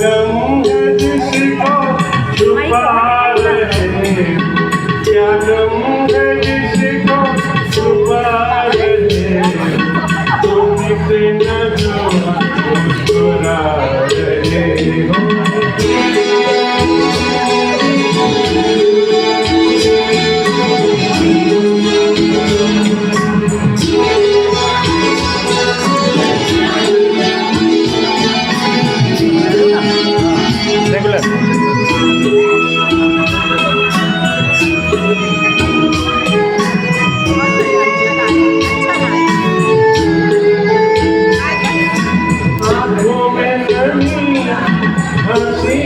गम है जिसको छुपा रहे, क्या गम है जिसको छुपा रहे, तुम इतना जो मुस्कुरा रहे हो। आँखों में नमी हंसी